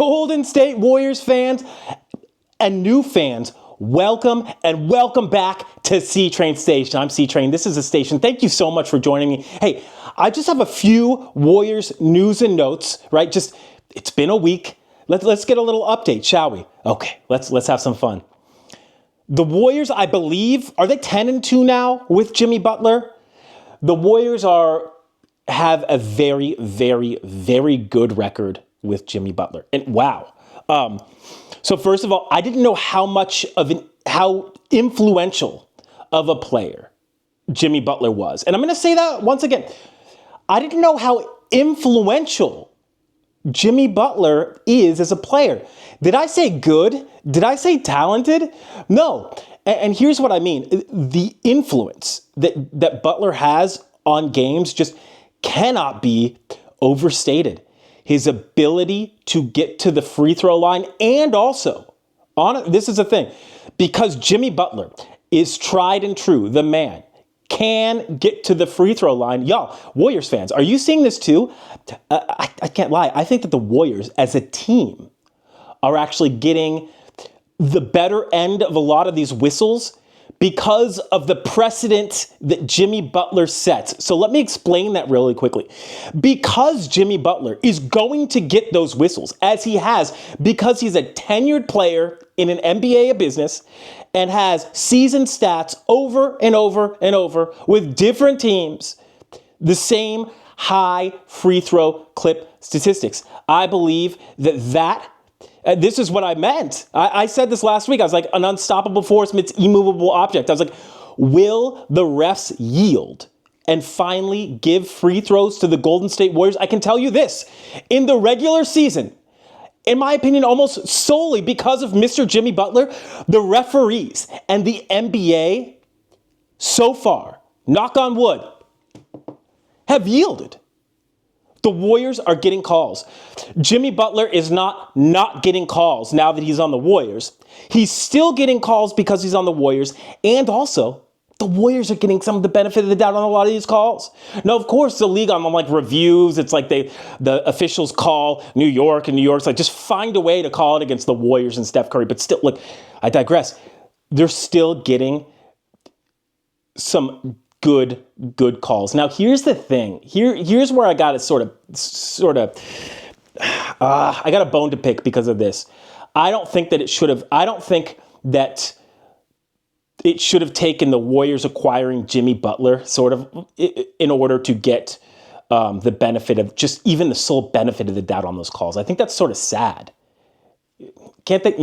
Golden State Warriors fans and new fans, welcome and welcome back to C-Train Station. I'm C-Train. This is a station. Thank you so much for joining me. Hey, I just have a few Warriors news and notes, right? It's been a week. Let's get a little update, shall we? Okay, let's have some fun. The Warriors, I believe, are they 10-2 now with Jimmy Butler? The Warriors have a very, very, very good record with Jimmy Butler. And wow. So first of all, I didn't know how influential of a player Jimmy Butler was. And I'm going to say that once again. I didn't know how influential Jimmy Butler is as a player. Did I say good? Did I say talented? No. And here's what I mean. The influence that Butler has on games just cannot be overstated. His ability to get to the free throw line, and also, this is the thing, because Jimmy Butler is tried and true, the man can get to the free throw line. Y'all, Warriors fans, are you seeing this too? I can't lie. I think that the Warriors as a team are actually getting the better end of a lot of these whistles because of the precedent that Jimmy Butler sets. So let me explain that really quickly. Because Jimmy Butler is going to get those whistles, as he has, because he's a tenured player in an NBA of business and has season stats over and over and over with different teams, the same high free throw clip statistics. I believe that this is what I meant. I said this last week. I was like, an unstoppable force meets immovable object. I was like, will the refs yield and finally give free throws to the Golden State Warriors? I can tell you this. In the regular season, in my opinion, almost solely because of Mr. Jimmy Butler, the referees and the NBA so far, knock on wood, have yielded. The Warriors are getting calls. Jimmy Butler is not getting calls now that he's on the Warriors. He's still getting calls because he's on the Warriors. And also, the Warriors are getting some of the benefit of the doubt on a lot of these calls. Now, of course, the league on like reviews, it's like the officials call New York, and New York's like, just find a way to call it against the Warriors and Steph Curry. But still, look, I digress. They're still getting some good calls. Now, here's the thing. Here's where I got it I got a bone to pick because of this. I don't think that it should have taken the Warriors acquiring Jimmy Butler sort of in order to get the benefit of just even the sole benefit of the doubt on those calls. I think that's sort of sad. Can't think,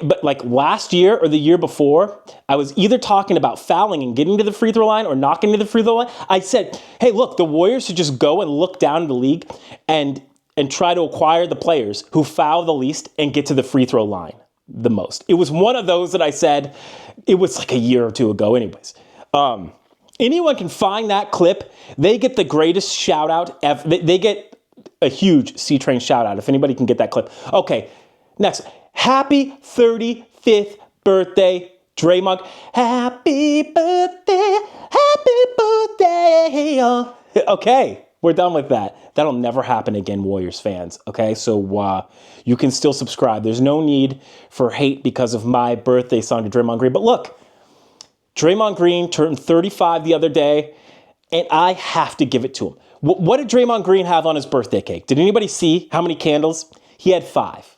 but like last year or the year before, I was either talking about fouling and getting to the free throw line or not getting to the free throw line. I said, hey, look, the Warriors should just go and look down in the league and try to acquire the players who foul the least and get to the free throw line the most. It was one of those that I said, it was like a year or two ago anyways. Anyone can find that clip. They get the greatest shout out ever. They get a huge C-Train shout out if anybody can get that clip. Okay, next. Happy 35th birthday, Draymond. Happy birthday. Okay, we're done with that. That'll never happen again, Warriors fans. Okay, so you can still subscribe. There's no need for hate because of my birthday song to Draymond Green. But look, Draymond Green turned 35 the other day, and I have to give it to him. What did Draymond Green have on his birthday cake? Did anybody see how many candles? He had 5.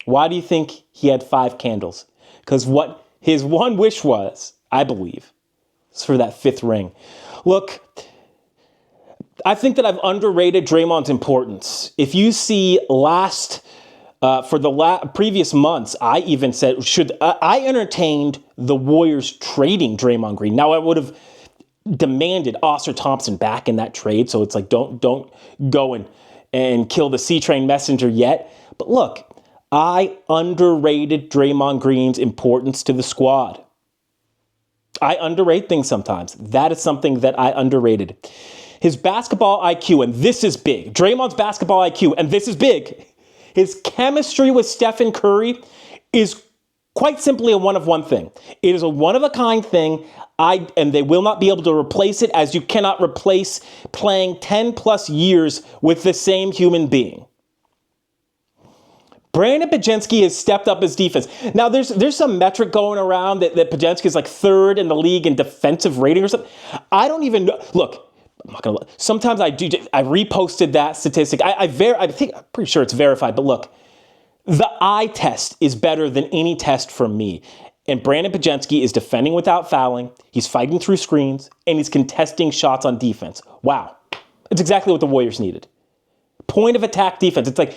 Why do you think he had 5 candles? Because what his one wish was, I believe, is for that 5th ring. Look, I think that I've underrated Draymond's importance. If you see for the previous months, I even said, I entertained the Warriors trading Draymond Green. Now, I would have demanded Oscar Thompson back in that trade, so it's like, don't go and kill the C-Train messenger yet. But look, I underrated Draymond Green's importance to the squad. I underrate things sometimes. That is something that I underrated. His basketball IQ, and this is big. Draymond's basketball IQ, and this is big. His chemistry with Steph and Curry is quite simply a one of one thing. It is a one of a kind thing. And they will not be able to replace it, as you cannot replace playing 10 plus years with the same human being. Brandin Podziemski has stepped up his defense. Now, there's some metric going around that Podziemski is like third in the league in defensive rating or something. I don't even know. Look, I'm not gonna. Sometimes I reposted that statistic. I'm pretty sure it's verified. But look, the eye test is better than any test from me. And Brandin Podziemski is defending without fouling. He's fighting through screens, and he's contesting shots on defense. Wow. It's exactly what the Warriors needed. Point of attack defense. It's like,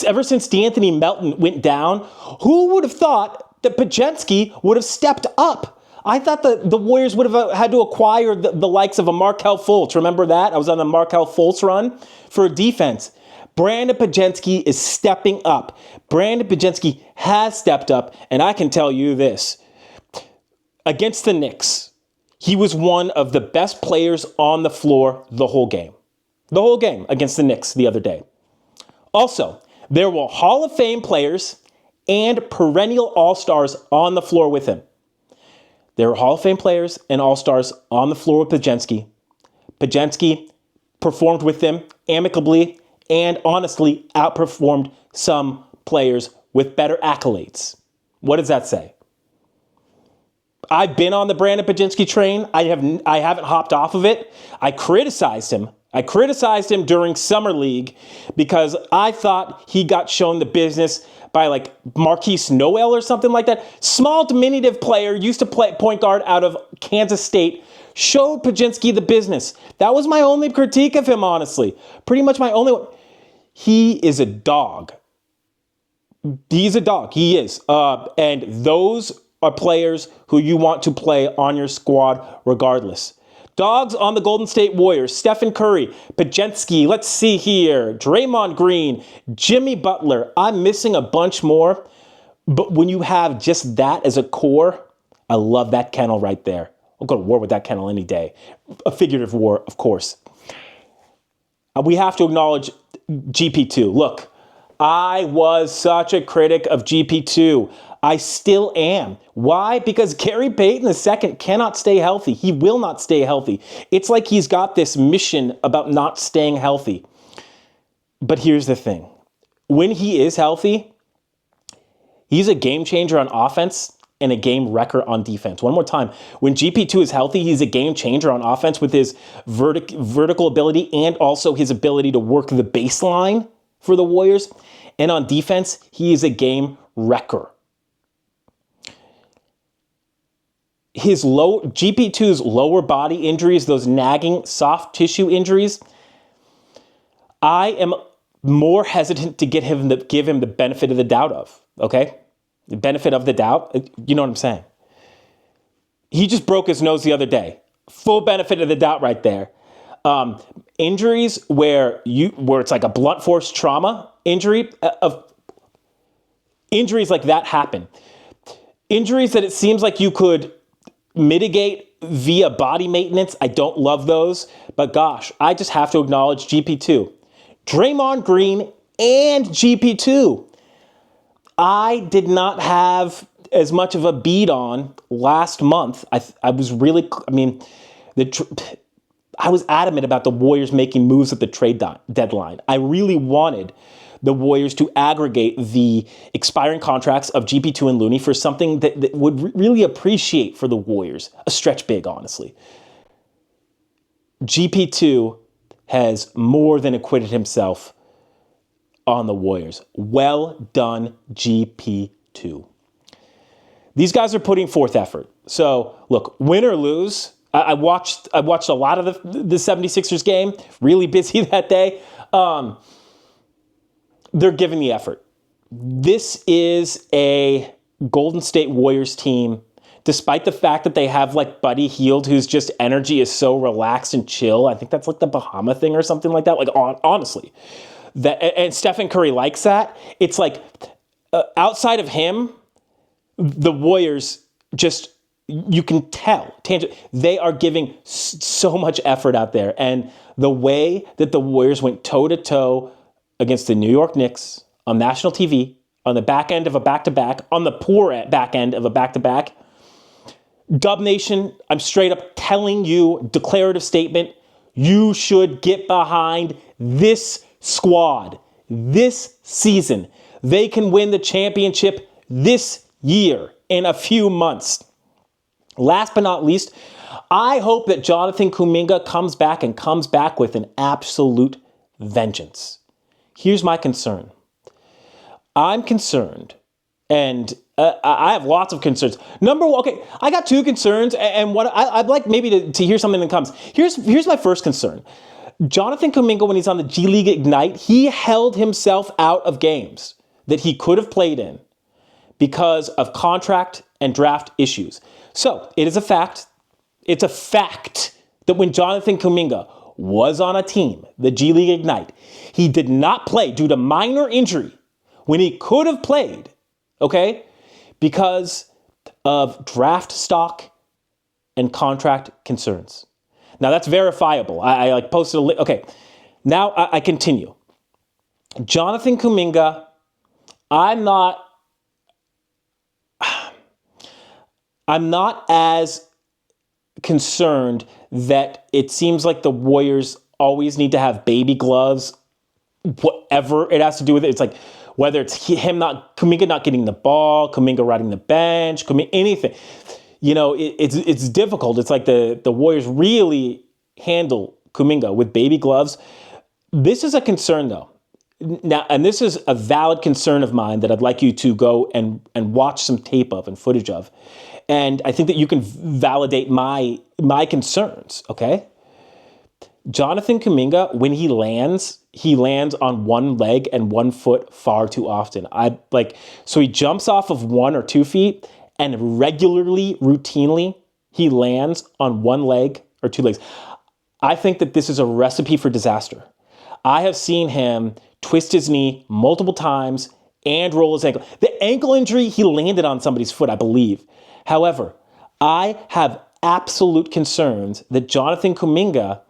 ever since DeAnthony Melton went down, who would have thought that Podziemski would have stepped up? I thought the Warriors would have had to acquire the likes of a Markelle Fultz. Remember that? I was on the Markelle Fultz run for defense. Brandin Podziemski is stepping up. Brandin Podziemski has stepped up, and I can tell you this. Against the Knicks, he was one of the best players on the floor the whole game. The whole game against the Knicks the other day. Also, there were Hall of Fame players and perennial All-Stars on the floor with him. There were Hall of Fame players and All-Stars on the floor with Podziemski. Podziemski performed with them amicably and honestly outperformed some players with better accolades. What does that say? I've been on the Brandin Podziemski train. I haven't hopped off of it. I criticized him during Summer League because I thought he got shown the business by like Marquise Noel or something like that. Small, diminutive player, used to play point guard out of Kansas State, showed Podziemski the business. That was my only critique of him, honestly. Pretty much my only one. He is a dog. He's a dog. He is. And those are players who you want to play on your squad regardless. Dogs on the Golden State Warriors: Stephen Curry, Podziemski, let's see here, Draymond Green, Jimmy Butler. I'm missing a bunch more, but when you have just that as a core, I love that kennel right there. I'll go to war with that kennel any day. A figurative war, of course. We have to acknowledge GP2. Look, I was such a critic of GP2. I still am. Why? Because Gary Payton II cannot stay healthy. He will not stay healthy. It's like he's got this mission about not staying healthy. But here's the thing. When he is healthy, he's a game changer on offense and a game wrecker on defense. One more time. When GP2 is healthy, he's a game changer on offense with his vertical ability and also his ability to work the baseline for the Warriors. And on defense, he is a game wrecker. His GP2's lower body injuries, those nagging soft tissue injuries, I am more hesitant to give him the benefit of the doubt of, okay? The benefit of the doubt, you know what I'm saying? He just broke his nose the other day. Full benefit of the doubt right there. Injuries where it's like a blunt force trauma injury, injuries like that happen. Injuries that it seems like you could mitigate via body maintenance. I don't love those, but gosh, I just have to acknowledge GP2. Draymond Green and GP2. I did not have as much of a beat on last month. I was adamant about the Warriors making moves at the trade deadline. I really wanted the Warriors to aggregate the expiring contracts of GP2 and Looney for something that would really appreciate for the Warriors. A stretch big, honestly. GP2 has more than acquitted himself on the Warriors. Well done, GP2. These guys are putting forth effort. So, look, win or lose, I watched a lot of the 76ers game, really busy that day. They're giving the effort. This is a Golden State Warriors team, despite the fact that they have like Buddy Hield, whose just energy is so relaxed and chill. I think that's like the Bahama thing or something like that. Like honestly, and Stephen Curry likes that. It's like outside of him, the Warriors just, you can tell, they are giving so much effort out there. And the way that the Warriors went toe to toe against the New York Knicks on national TV, on the back end of a back-to-back, on the poor back end of a back-to-back. Dub Nation, I'm straight up telling you, declarative statement, you should get behind this squad this season. They can win the championship this year in a few months. Last but not least, I hope that Jonathan Kuminga comes back with an absolute vengeance. Here's my concern. I'm concerned, and I have lots of concerns. Number one, okay, I got two concerns, and what I'd like maybe to hear something that comes. Here's my first concern. Jonathan Kuminga, when he's on the G League Ignite, he held himself out of games that he could have played in because of contract and draft issues. So it is a fact. It's a fact that when Jonathan Kuminga was on a team, the G League Ignite, he did not play due to minor injury when he could have played, okay, because of draft stock and contract concerns. Now, that's verifiable. I posted a link. Okay, now I continue. Jonathan Kuminga, I'm not as concerned that it seems like the Warriors always need to have baby gloves, whatever it has to do with it. It's like whether it's Kuminga not getting the ball, Kuminga riding the bench, anything. You know, it's difficult. It's like the Warriors really handle Kuminga with baby gloves. This is a concern, though. Now, and this is a valid concern of mine that I'd like you to go and watch some tape of and footage of. And I think that you can validate my concerns, okay? Jonathan Kuminga, when he lands on one leg and 1 foot far too often. So he jumps off of 1 or 2 feet, and regularly, routinely, he lands on 1 leg or 2 legs. I think that this is a recipe for disaster. I have seen him twist his knee multiple times and roll his ankle. The ankle injury, he landed on somebody's foot, I believe. However, I have absolute concerns that Jonathan Kuminga,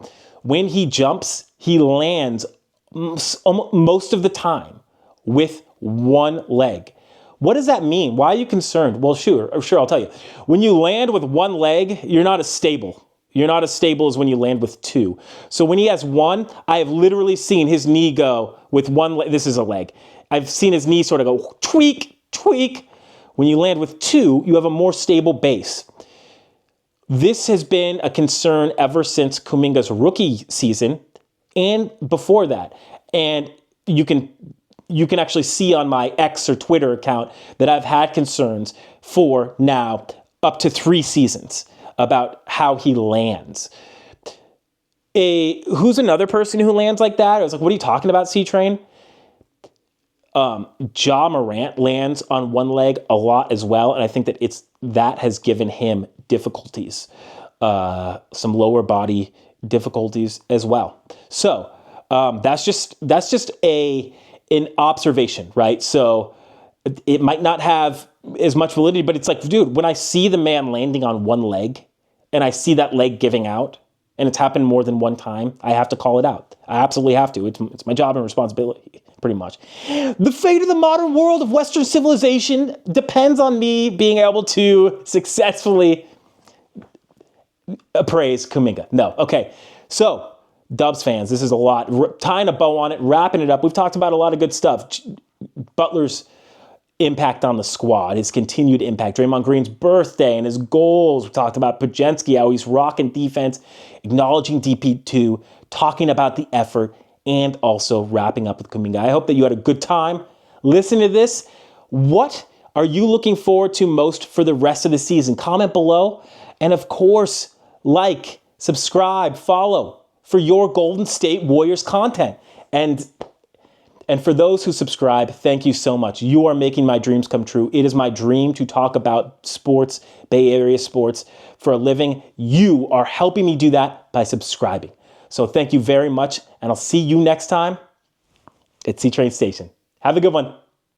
when he jumps, he lands most of the time with 1 leg. What does that mean? Why are you concerned? Well, sure, I'll tell you. When you land with 1 leg, you're not as stable. You're not as stable as when you land with 2. So when he has 1, I have literally seen his knee go with 1 leg. This is a leg. I've seen his knee sort of go tweak. When you land with 2, you have a more stable base. This has been a concern ever since Kuminga's rookie season and before that. And you can actually see on my X or Twitter account that I've had concerns for now up to 3 seasons about how he lands. Who's another person who lands like that? I was like, what are you talking about, C-Train? Ja Morant lands on 1 leg a lot as well, and I think that has given him difficulties, some lower body difficulties as well. So that's just an observation, right? So it might not have as much validity, but it's like, dude, when I see the man landing on 1 leg and I see that leg giving out, and it's happened more than 1 time, I have to call it out. I absolutely have to. It's my job and responsibility, pretty much. The fate of the modern world of Western civilization depends on me being able to successfully appraise Kuminga. No, okay. So, Dubs fans, this is a lot. Tying a bow on it, wrapping it up. We've talked about a lot of good stuff. Butler's impact on the squad, his continued impact, Draymond Green's birthday and his goals. We talked about Podziemski, how he's rocking defense, acknowledging DP2, talking about the effort, and also wrapping up with Kuminga. I hope that you had a good time listening to this. What are you looking forward to most for the rest of the season? Comment below. And of course, like, subscribe, follow for your Golden State Warriors content. And for those who subscribe, thank you so much. You are making my dreams come true. It is my dream to talk about sports, Bay Area sports, for a living. You are helping me do that by subscribing. So thank you very much, and I'll see you next time at C-Train Station. Have a good one.